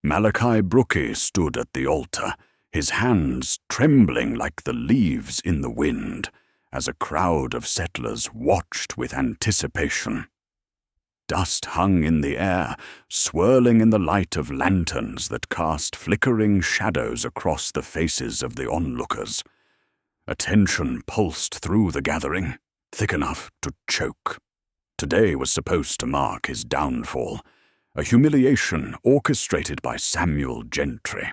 Malachi Brookke stood at the altar, his hands trembling like the leaves in the wind, as a crowd of settlers watched with anticipation. Dust hung in the air, swirling in the light of lanterns that cast flickering shadows across the faces of the onlookers. A tension pulsed through the gathering, thick enough to choke. Today was supposed to mark his downfall, a humiliation orchestrated by Samuel Gentry.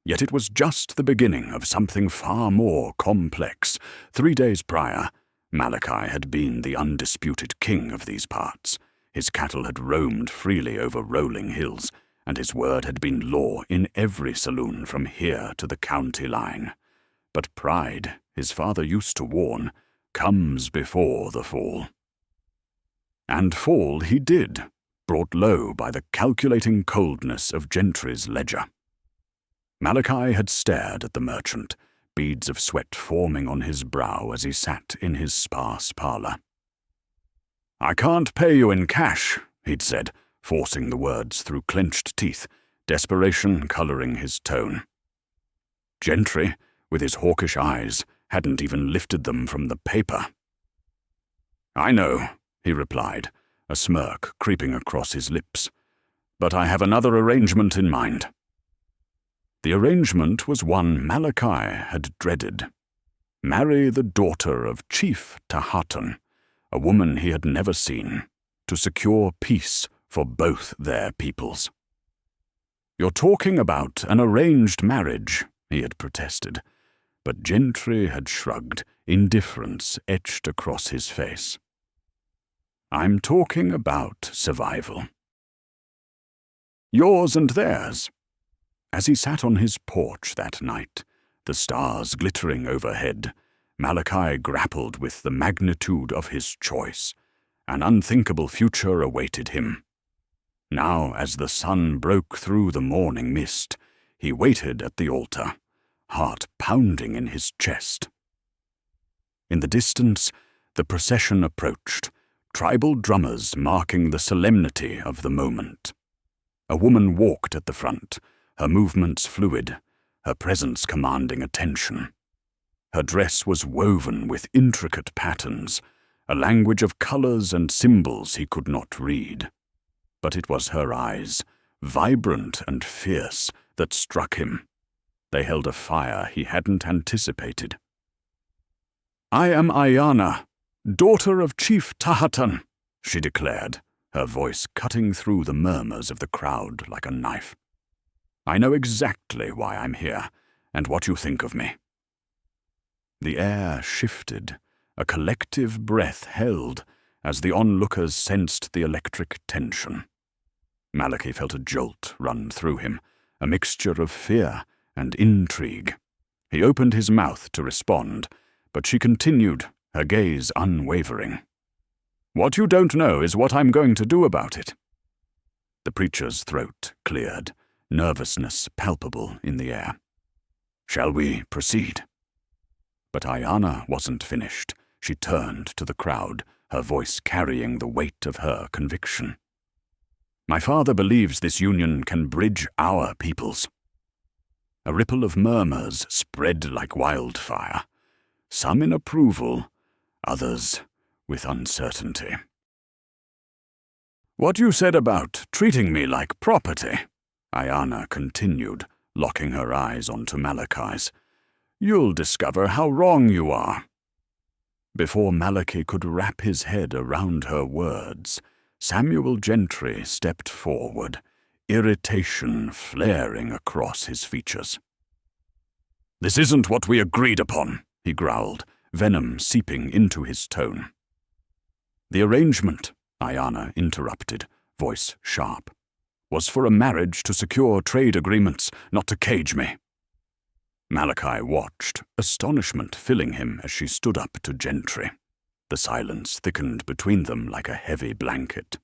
Yet it was just the beginning of something far more complex. 3 days prior, Malachi had been the undisputed king of these parts. His cattle had roamed freely over rolling hills, and his word had been law in every saloon from here to the county line. But pride, his father used to warn, comes before the fall. And fall he did, brought low by the calculating coldness of Gentry's ledger. Malachi had stared at the merchant, beads of sweat forming on his brow as he sat in his sparse parlour. "I can't pay you in cash," he'd said, forcing the words through clenched teeth, desperation colouring his tone. Gentry, with his hawkish eyes, hadn't even lifted them from the paper. "I know," he replied, a smirk creeping across his lips, "but I have another arrangement in mind." The arrangement was one Malachi had dreaded. Marry the daughter of Chief Tahhatan, a woman he had never seen, to secure peace for both their peoples. "You're talking about an arranged marriage," he had protested, but Gentry had shrugged, indifference etched across his face. "I'm talking about survival. Yours and theirs." As he sat on his porch that night, the stars glittering overhead, Malachi grappled with the magnitude of his choice. An unthinkable future awaited him. Now, as the sun broke through the morning mist, he waited at the altar, heart pounding in his chest. In the distance, the procession approached, tribal drummers marking the solemnity of the moment. A woman walked at the front, her movements fluid, her presence commanding attention. Her dress was woven with intricate patterns, a language of colors and symbols he could not read. But it was her eyes, vibrant and fierce, that struck him. They held a fire he hadn't anticipated. "I am Ayana, daughter of Chief Tahhatan," she declared, her voice cutting through the murmurs of the crowd like a knife. "I know exactly why I'm here, and what you think of me." The air shifted, a collective breath held, as the onlookers sensed the electric tension. Malachi felt a jolt run through him, a mixture of fear and intrigue. He opened his mouth to respond, but she continued, her gaze unwavering. "What you don't know is what I'm going to do about it." The preacher's throat cleared, nervousness palpable in the air. "Shall we proceed?" But Ayana wasn't finished. She turned to the crowd, her voice carrying the weight of her conviction. "My father believes this union can bridge our peoples." A ripple of murmurs spread like wildfire, some in approval, others with uncertainty. "What you said about treating me like property," Ayana continued, locking her eyes onto Malachi's, "you'll discover how wrong you are." Before Malachi could wrap his head around her words, Samuel Gentry stepped forward, irritation flaring across his features. "This isn't what we agreed upon," he growled, venom seeping into his tone. "The arrangement," Ayana interrupted, voice sharp, "was for a marriage to secure trade agreements, not to cage me." Malachi watched, astonishment filling him as she stood up to Gentry. The silence thickened between them like a heavy blanket.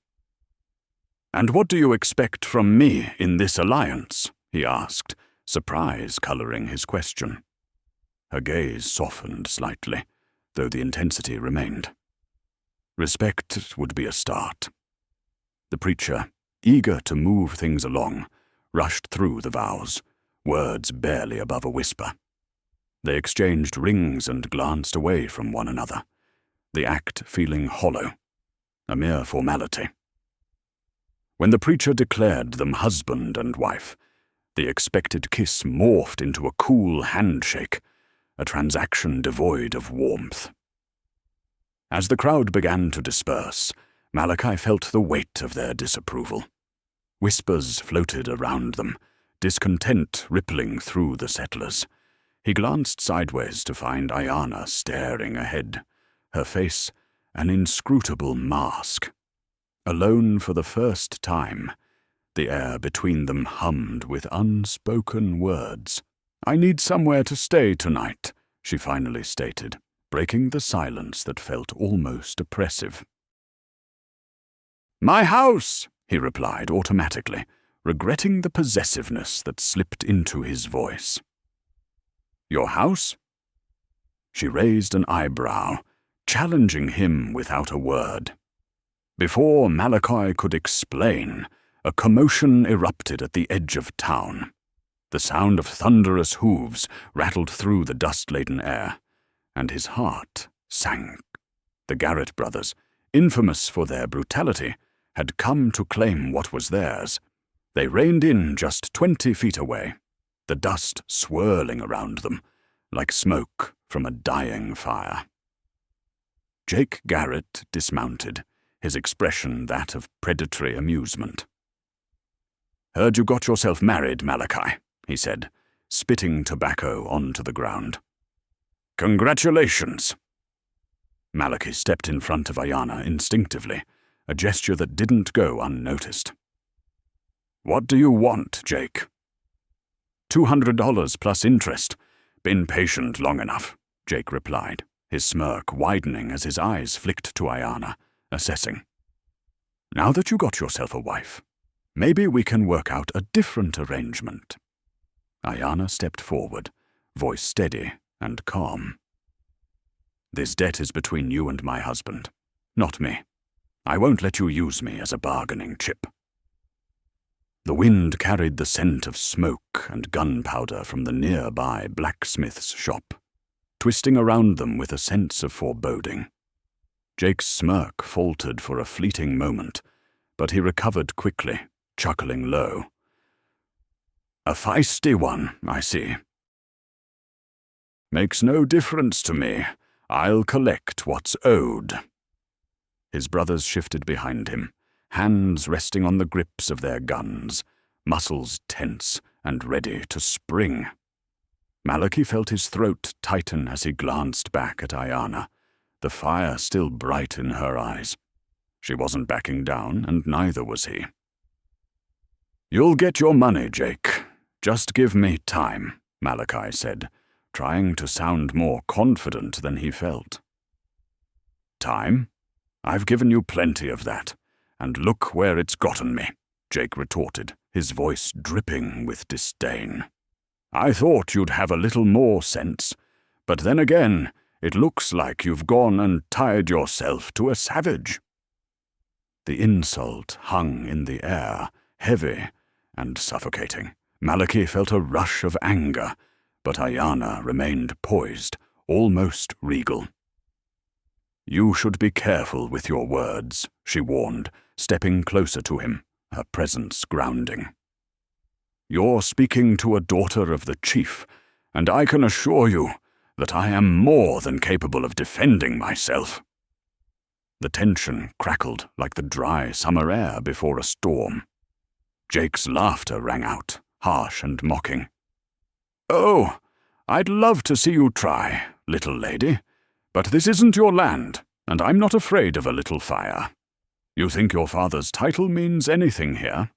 "And what do you expect from me in this alliance?" he asked, surprise colouring his question. Her gaze softened slightly, though the intensity remained. Respect would be a start. The preacher, eager to move things along, rushed through the vows, words barely above a whisper. They exchanged rings and glanced away from one another, the act feeling hollow, a mere formality. When the preacher declared them husband and wife, the expected kiss morphed into a cool handshake, a transaction devoid of warmth. As the crowd began to disperse, Malachi felt the weight of their disapproval. Whispers floated around them, discontent rippling through the settlers. He glanced sideways to find Ayana staring ahead, her face an inscrutable mask. Alone for the first time, the air between them hummed with unspoken words. "I need somewhere to stay tonight," she finally stated, breaking the silence that felt almost oppressive. "My house," he replied automatically, regretting the possessiveness that slipped into his voice. "Your house?" She raised an eyebrow, challenging him without a word. Before Malachi could explain, a commotion erupted at the edge of town. The sound of thunderous hooves rattled through the dust-laden air, and his heart sank. The Garrett brothers, infamous for their brutality, had come to claim what was theirs. They reined in just 20 feet away, the dust swirling around them, like smoke from a dying fire. Jake Garrett dismounted, his expression that of predatory amusement. "Heard you got yourself married, Malachi," he said, spitting tobacco onto the ground. "Congratulations." Malachi stepped in front of Ayana instinctively, a gesture that didn't go unnoticed. "What do you want, Jake?" $200 plus interest. Been patient long enough, Jake replied, his smirk widening as his eyes flicked to Ayana, assessing. "Now that you got yourself a wife, maybe we can work out a different arrangement." Ayana stepped forward, voice steady and calm. "This debt is between you and my husband, not me. I won't let you use me as a bargaining chip." The wind carried the scent of smoke and gunpowder from the nearby blacksmith's shop, twisting around them with a sense of foreboding. Jake's smirk faltered for a fleeting moment, but he recovered quickly, chuckling low. "A feisty one, I see." "Makes no difference to me. I'll collect what's owed." His brothers shifted behind him, hands resting on the grips of their guns, muscles tense and ready to spring. Malachi felt his throat tighten as he glanced back at Ayana, the fire still bright in her eyes. She wasn't backing down, and neither was he. "You'll get your money, Jake. Just give me time," Malachi said, trying to sound more confident than he felt. "Time? I've given you plenty of that, and look where it's gotten me," Jake retorted, his voice dripping with disdain. "I thought you'd have a little more sense, but then again, it looks like you've gone and tied yourself to a savage." The insult hung in the air, heavy and suffocating. Malachi felt a rush of anger, but Ayana remained poised, almost regal. "You should be careful with your words," she warned, stepping closer to him, her presence grounding. "You're speaking to a daughter of the chief, and I can assure you that I am more than capable of defending myself." The tension crackled like the dry summer air before a storm. Jake's laughter rang out, harsh and mocking. "Oh, I'd love to see you try, little lady, but this isn't your land, and I'm not afraid of a little fire. You think your father's title means anything here?"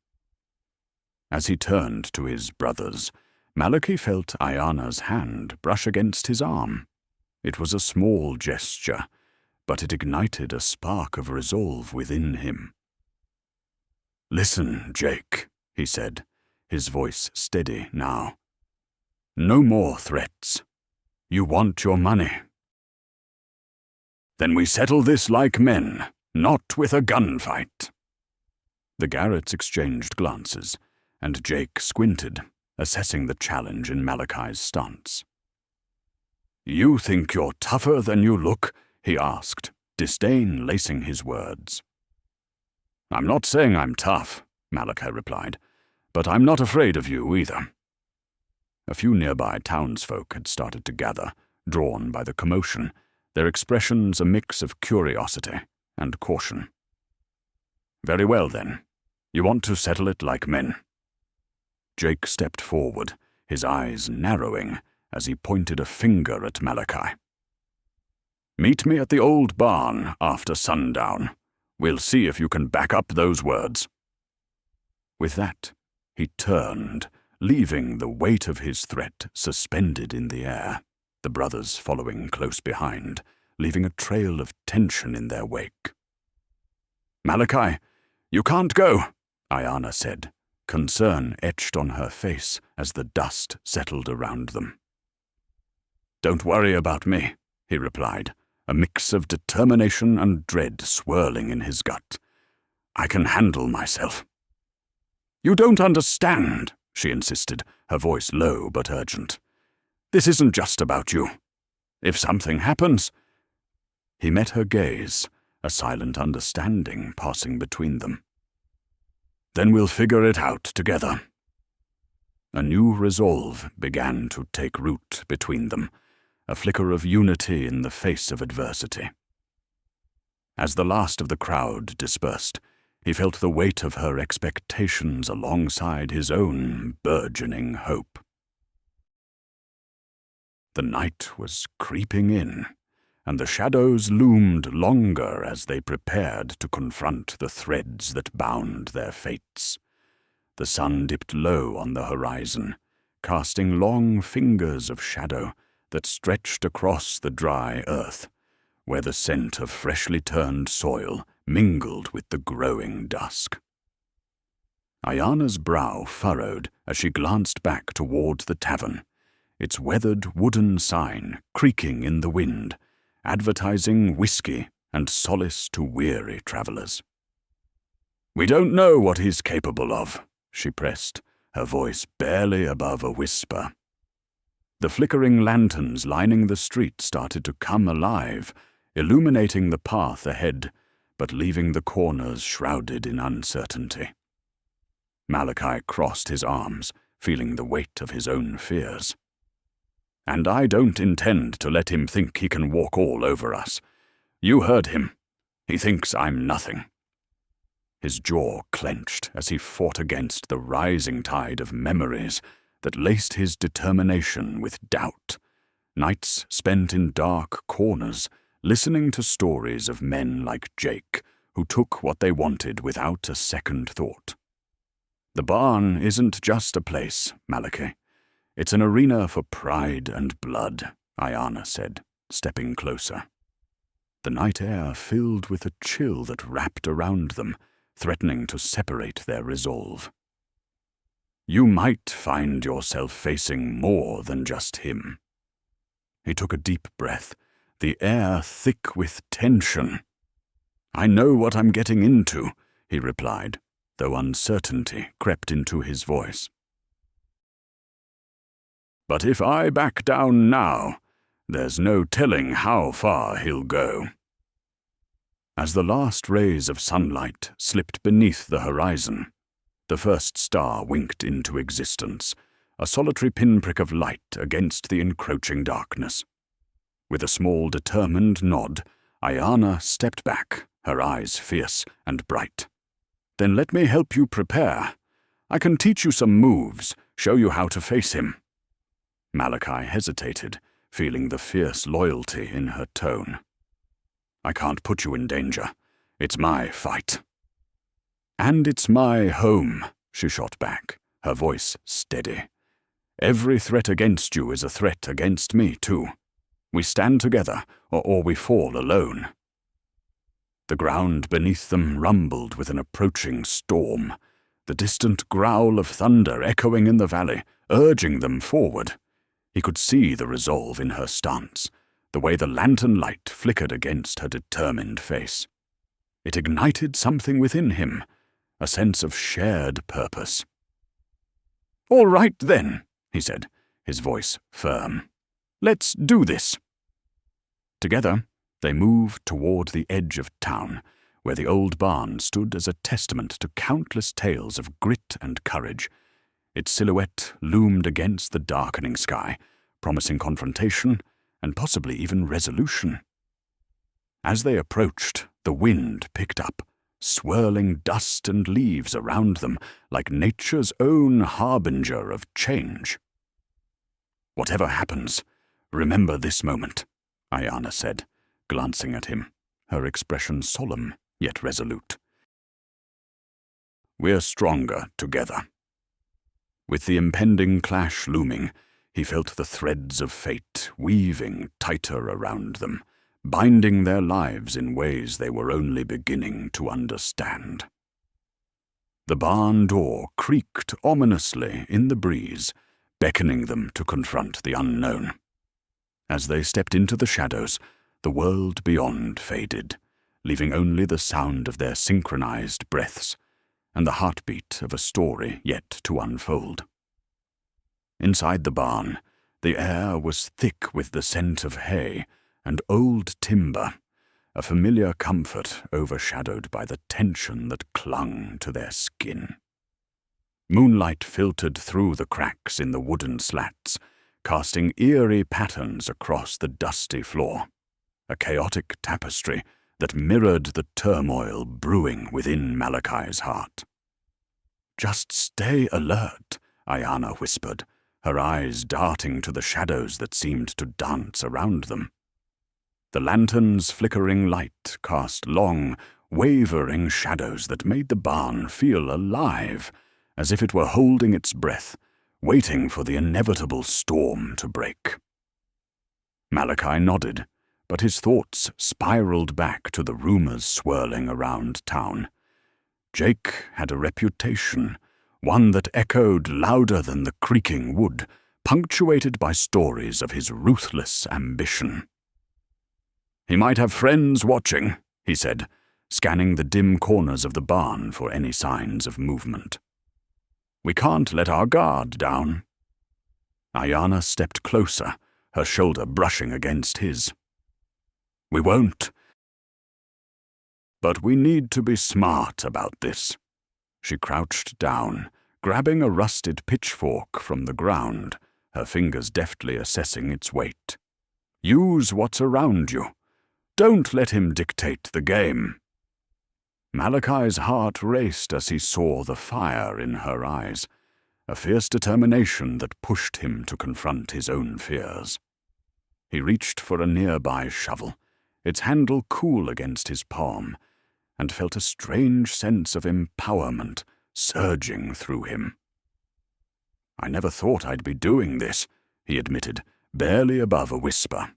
As he turned to his brothers, Malachi felt Ayana's hand brush against his arm. It was a small gesture, but it ignited a spark of resolve within him. "Listen, Jake," he said, his voice steady now. "No more threats. You want your money. Then we settle this like men, not with a gunfight." The Garretts exchanged glances, and Jake squinted, assessing the challenge in Malachi's stance. "You think you're tougher than you look?" he asked, disdain lacing his words. "I'm not saying I'm tough," Malachi replied, "but I'm not afraid of you either." A few nearby townsfolk had started to gather, drawn by the commotion, their expressions a mix of curiosity and caution. "Very well, then. You want to settle it like men." Jake stepped forward, his eyes narrowing as he pointed a finger at Malachi. "Meet me at the old barn after sundown. We'll see if you can back up those words." With that, he turned, leaving the weight of his threat suspended in the air, the brothers following close behind, leaving a trail of tension in their wake. "Malachi, you can't go," Ayana said, concern etched on her face as the dust settled around them. "Don't worry about me," he replied, a mix of determination and dread swirling in his gut. "I can handle myself." "You don't understand," she insisted, her voice low but urgent. "This isn't just about you. If something happens—" He met her gaze, a silent understanding passing between them. "Then we'll figure it out together." A new resolve began to take root between them, a flicker of unity in the face of adversity. As the last of the crowd dispersed, he felt the weight of her expectations alongside his own burgeoning hope. The night was creeping in, and the shadows loomed longer as they prepared to confront the threads that bound their fates. The sun dipped low on the horizon, casting long fingers of shadow that stretched across the dry earth, where the scent of freshly turned soil mingled with the growing dusk. Ayana's brow furrowed as she glanced back toward the tavern, its weathered wooden sign creaking in the wind, advertising whiskey and solace to weary travelers. "We don't know what he's capable of," she pressed, her voice barely above a whisper. The flickering lanterns lining the street started to come alive, illuminating the path ahead, but leaving the corners shrouded in uncertainty. Malachi crossed his arms, feeling the weight of his own fears. "And I don't intend to let him think he can walk all over us. You heard him. He thinks I'm nothing." His jaw clenched as he fought against the rising tide of memories that laced his determination with doubt, nights spent in dark corners, listening to stories of men like Jake, who took what they wanted without a second thought. "The barn isn't just a place, Malachi. It's an arena for pride and blood," Ayana said, stepping closer. The night air filled with a chill that wrapped around them, threatening to separate their resolve. "You might find yourself facing more than just him." He took a deep breath, the air thick with tension. "I know what I'm getting into," he replied, though uncertainty crept into his voice. "But if I back down now, there's no telling how far he'll go." As the last rays of sunlight slipped beneath the horizon, the first star winked into existence, a solitary pinprick of light against the encroaching darkness. With a small, determined nod, Ayana stepped back, her eyes fierce and bright. "Then let me help you prepare. I can teach you some moves, show you how to face him." Malachi hesitated, feeling the fierce loyalty in her tone. "I can't put you in danger. It's my fight." "And it's my home," she shot back, her voice steady. "Every threat against you is a threat against me, too. We stand together, or we fall alone." The ground beneath them rumbled with an approaching storm, the distant growl of thunder echoing in the valley, urging them forward. He could see the resolve in her stance, the way the lantern light flickered against her determined face. It ignited something within him, a sense of shared purpose. "All right then," he said, his voice firm. "Let's do this." Together, they moved toward the edge of town, where the old barn stood as a testament to countless tales of grit and courage. Its silhouette loomed against the darkening sky, promising confrontation and possibly even resolution. As they approached, the wind picked up, swirling dust and leaves around them like nature's own harbinger of change. "Whatever happens, remember this moment," Ayana said, glancing at him, her expression solemn yet resolute. "We're stronger together." With the impending clash looming, he felt the threads of fate weaving tighter around them, binding their lives in ways they were only beginning to understand. The barn door creaked ominously in the breeze, beckoning them to confront the unknown. As they stepped into the shadows, the world beyond faded, leaving only the sound of their synchronized breaths and the heartbeat of a story yet to unfold. Inside the barn, the air was thick with the scent of hay and old timber, a familiar comfort overshadowed by the tension that clung to their skin. Moonlight filtered through the cracks in the wooden slats, casting eerie patterns across the dusty floor, a chaotic tapestry that mirrored the turmoil brewing within Malachi's heart. "Just stay alert," Ayana whispered, her eyes darting to the shadows that seemed to dance around them. The lantern's flickering light cast long, wavering shadows that made the barn feel alive, as if it were holding its breath, waiting for the inevitable storm to break. Malachi nodded, but his thoughts spiraled back to the rumors swirling around town. Jake had a reputation, one that echoed louder than the creaking wood, punctuated by stories of his ruthless ambition. "He might have friends watching," he said, scanning the dim corners of the barn for any signs of movement. "We can't let our guard down." Ayana stepped closer, her shoulder brushing against his. "We won't. But we need to be smart about this." She crouched down, grabbing a rusted pitchfork from the ground, her fingers deftly assessing its weight. "Use what's around you. Don't let him dictate the game." Malachi's heart raced as he saw the fire in her eyes, a fierce determination that pushed him to confront his own fears. He reached for a nearby shovel, its handle cool against his palm, and felt a strange sense of empowerment surging through him. "I never thought I'd be doing this," he admitted, barely above a whisper.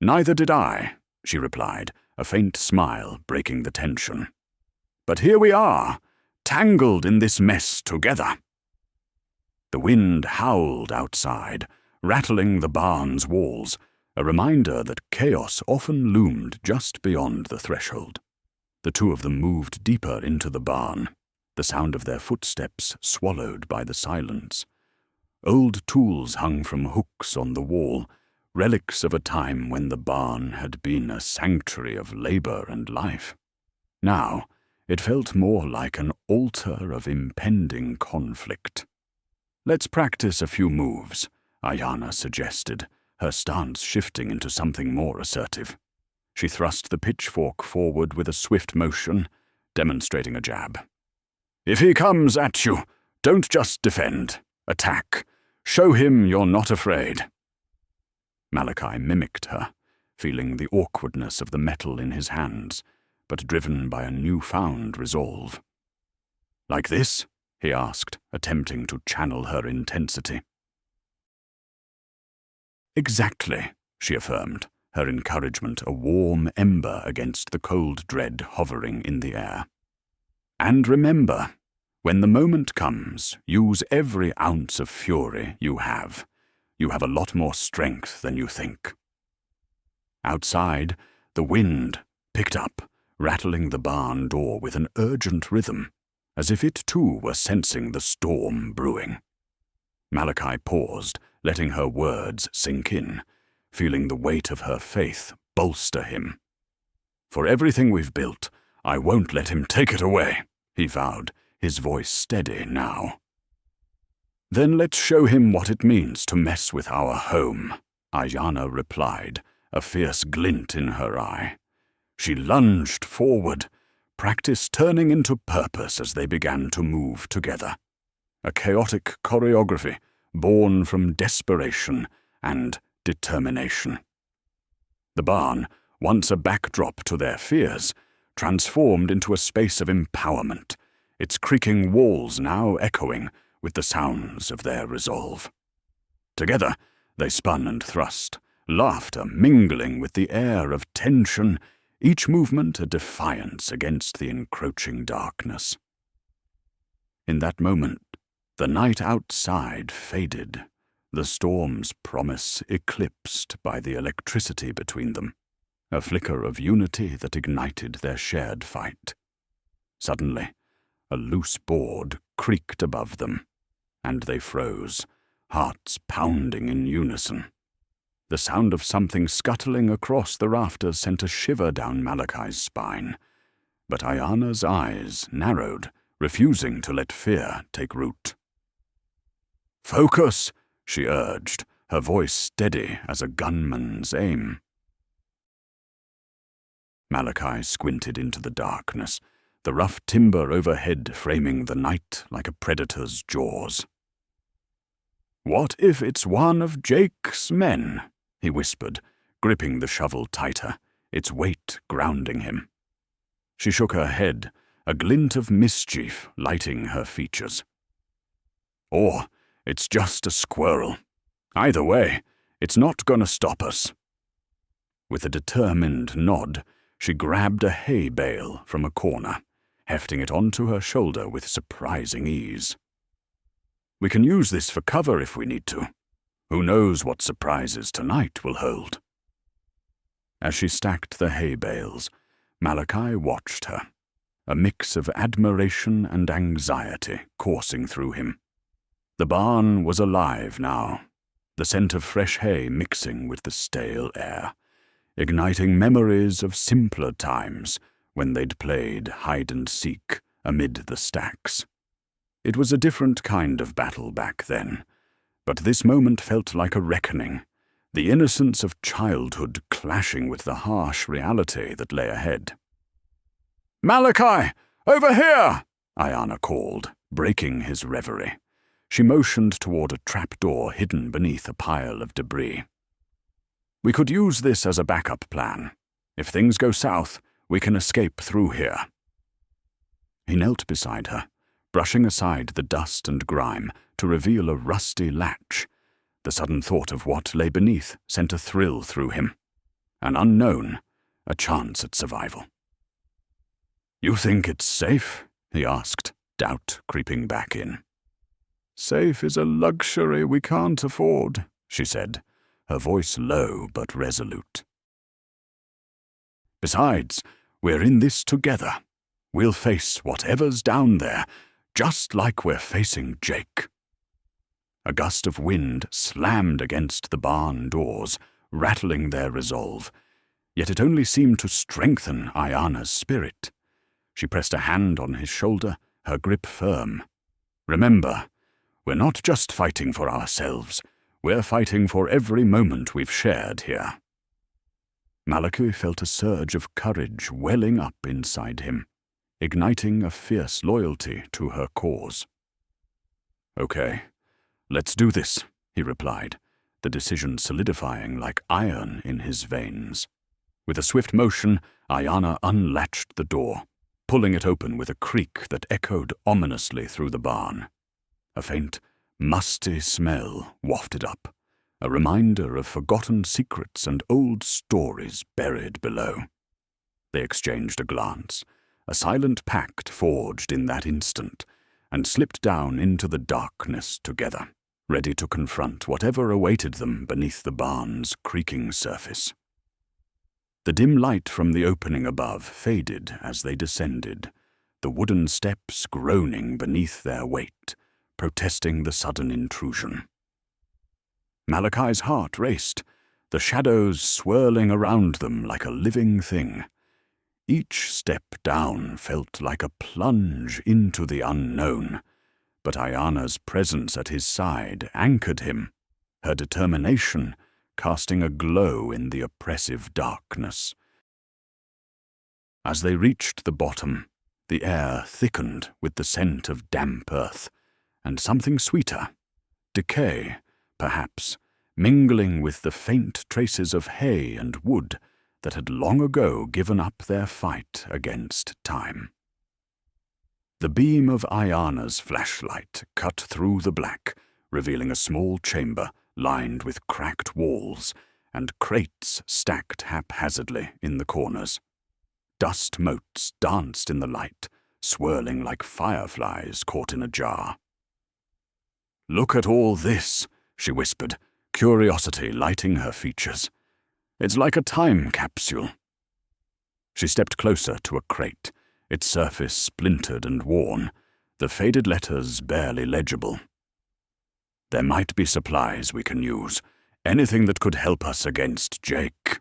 "Neither did I," she replied, a faint smile breaking the tension. "But here we are, tangled in this mess together." The wind howled outside, rattling the barn's walls, a reminder that chaos often loomed just beyond the threshold. The two of them moved deeper into the barn, the sound of their footsteps swallowed by the silence. Old tools hung from hooks on the wall, relics of a time when the barn had been a sanctuary of labor and life. Now, it felt more like an altar of impending conflict. "Let's practice a few moves," Ayana suggested, her stance shifting into something more assertive. She thrust the pitchfork forward with a swift motion, demonstrating a jab. "If he comes at you, don't just defend. Attack. Show him you're not afraid." Malachi mimicked her, feeling the awkwardness of the metal in his hands, but driven by a newfound resolve. "Like this?" he asked, attempting to channel her intensity. "Exactly," she affirmed, her encouragement a warm ember against the cold dread hovering in the air. "And remember, when the moment comes, use every ounce of fury you have. You have a lot more strength than you think." Outside, the wind picked up, rattling the barn door with an urgent rhythm, as if it too were sensing the storm brewing. Malachi paused, letting her words sink in, feeling the weight of her faith bolster him. "For everything we've built, I won't let him take it away," he vowed, his voice steady now. "Then let's show him what it means to mess with our home," Ayana replied, a fierce glint in her eye. She lunged forward, practice turning into purpose as they began to move together. A chaotic choreography born from desperation and determination. The barn, once a backdrop to their fears, transformed into a space of empowerment, its creaking walls now echoing with the sounds of their resolve. Together, they spun and thrust, laughter mingling with the air of tension, each movement a defiance against the encroaching darkness. In that moment, the night outside faded, the storm's promise eclipsed by the electricity between them, a flicker of unity that ignited their shared fight. Suddenly, a loose board creaked above them, and they froze, hearts pounding in unison. The sound of something scuttling across the rafters sent a shiver down Malachi's spine, but Ayana's eyes narrowed, refusing to let fear take root. "Focus," she urged, her voice steady as a gunman's aim. Malachi squinted into the darkness, the rough timber overhead framing the night like a predator's jaws. "What if it's one of Jake's men?" he whispered, gripping the shovel tighter, its weight grounding him. She shook her head, a glint of mischief lighting her features. "Or it's just a squirrel. Either way, it's not gonna stop us." With a determined nod, she grabbed a hay bale from a corner, hefting it onto her shoulder with surprising ease. "We can use this for cover if we need to. Who knows what surprises tonight will hold." As she stacked the hay bales, Malachi watched her, a mix of admiration and anxiety coursing through him. The barn was alive now, the scent of fresh hay mixing with the stale air, igniting memories of simpler times when they'd played hide-and-seek amid the stacks. It was a different kind of battle back then, but this moment felt like a reckoning, the innocence of childhood clashing with the harsh reality that lay ahead. "Malachi, over here!" Ayana called, breaking his reverie. She motioned toward a trapdoor hidden beneath a pile of debris. "We could use this as a backup plan. If things go south, we can escape through here." He knelt beside her, brushing aside the dust and grime to reveal a rusty latch. The sudden thought of what lay beneath sent a thrill through him. An unknown, a chance at survival. "You think it's safe?" he asked, doubt creeping back in. "Safe is a luxury we can't afford," she said, her voice low but resolute. "Besides, we're in this together. We'll face whatever's down there, just like we're facing Jake." A gust of wind slammed against the barn doors, rattling their resolve, yet it only seemed to strengthen Ayana's spirit. She pressed a hand on his shoulder, her grip firm. "Remember, we're not just fighting for ourselves, we're fighting for every moment we've shared here." Malachi felt a surge of courage welling up inside him, igniting a fierce loyalty to her cause. "Okay, let's do this," he replied, the decision solidifying like iron in his veins. With a swift motion, Ayana unlatched the door, pulling it open with a creak that echoed ominously through the barn. A faint, musty smell wafted up, a reminder of forgotten secrets and old stories buried below. They exchanged a glance, a silent pact forged in that instant, and slipped down into the darkness together, ready to confront whatever awaited them beneath the barn's creaking surface. The dim light from the opening above faded as they descended, the wooden steps groaning beneath their weight, protesting the sudden intrusion. Malachi's heart raced, the shadows swirling around them like a living thing. Each step down felt like a plunge into the unknown, but Ayana's presence at his side anchored him, her determination casting a glow in the oppressive darkness. As they reached the bottom, the air thickened with the scent of damp earth, and something sweeter, decay, perhaps, mingling with the faint traces of hay and wood that had long ago given up their fight against time. The beam of Ayana's flashlight cut through the black, revealing a small chamber lined with cracked walls and crates stacked haphazardly in the corners. Dust motes danced in the light, swirling like fireflies caught in a jar. "Look at all this," she whispered, curiosity lighting her features. "It's like a time capsule." She stepped closer to a crate, its surface splintered and worn, the faded letters barely legible. "There might be supplies we can use, anything that could help us against Jake."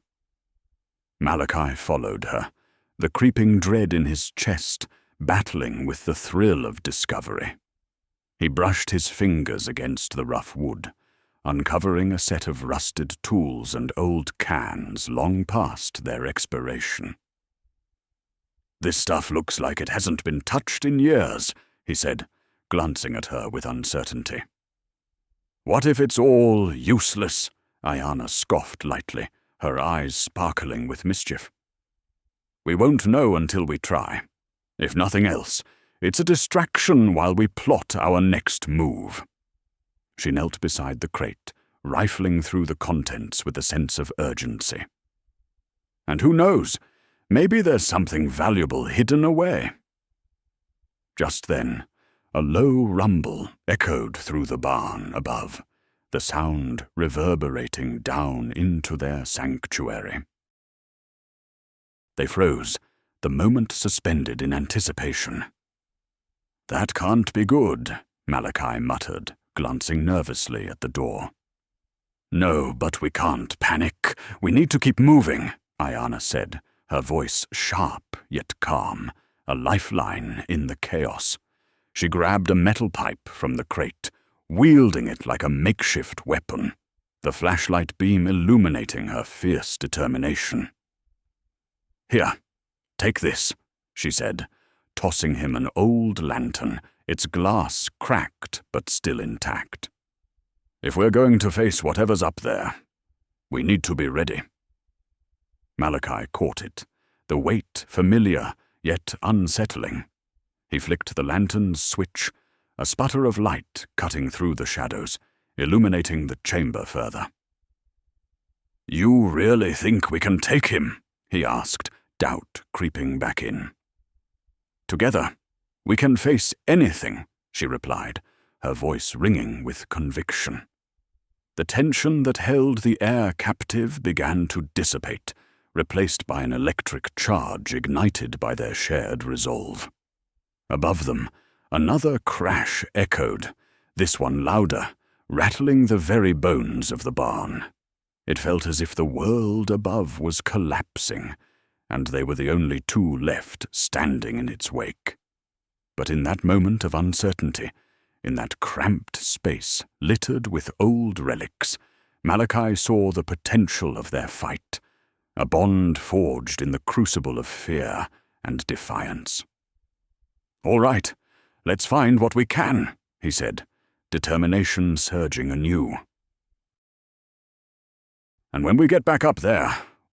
Malachi followed her, the creeping dread in his chest battling with the thrill of discovery. He brushed his fingers against the rough wood, uncovering a set of rusted tools and old cans long past their expiration. "This stuff looks like it hasn't been touched in years," he said, glancing at her with uncertainty. "What if it's all useless?" Ayana scoffed lightly, her eyes sparkling with mischief. "We won't know until we try. If nothing else, it's a distraction while we plot our next move." She knelt beside the crate, rifling through the contents with a sense of urgency. "And who knows, maybe there's something valuable hidden away." Just then, a low rumble echoed through the barn above, the sound reverberating down into their sanctuary. They froze, the moment suspended in anticipation. "That can't be good," Malachi muttered, glancing nervously at the door. "No, but we can't panic. We need to keep moving," Ayana said, her voice sharp yet calm, a lifeline in the chaos. She grabbed a metal pipe from the crate, wielding it like a makeshift weapon, the flashlight beam illuminating her fierce determination. "Here, take this," she said, tossing him an old lantern, its glass cracked but still intact. "If we're going to face whatever's up there, we need to be ready." Malachi caught it, the weight familiar yet unsettling. He flicked the lantern's switch, a sputter of light cutting through the shadows, illuminating the chamber further. "You really think we can take him?" he asked, doubt creeping back in. "Together, we can face anything," she replied, her voice ringing with conviction. The tension that held the air captive began to dissipate, replaced by an electric charge ignited by their shared resolve. Above them, another crash echoed, this one louder, rattling the very bones of the barn. It felt as if the world above was collapsing, and they were the only two left standing in its wake. But in that moment of uncertainty, in that cramped space littered with old relics, Malachi saw the potential of their fight, a bond forged in the crucible of fear and defiance. "All right, let's find what we can," he said, determination surging anew. "And when we get back up there,